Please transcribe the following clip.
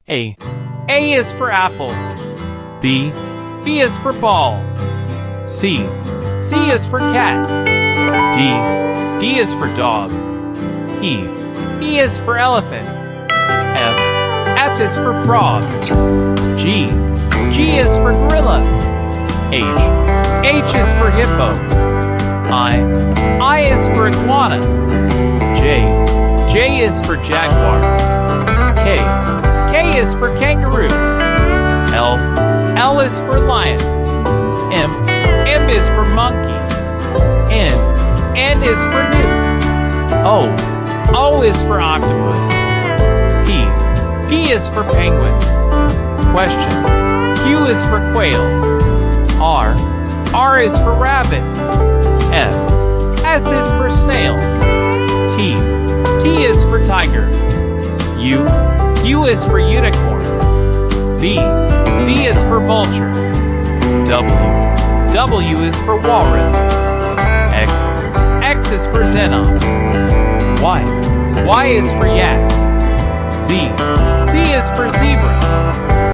A. A is for apple. B. B is for ball. C. C is for cat. D. D is for dog. E. E is for elephant. F. F is for frog. G. G is for gorilla. H. H is for hippo. I is for iguana. J is for jaguar. K is for kangaroo. L is for lion. M is for monkey. N is for newt. O is for octopus. P is for penguin. Question. Q is for quail. R is for rabbit. S is for snail. T is for tiger. U is for unicorn. V is for vulture. W is for walrus. X is for xenon. Y is for yak. Z is for zebra.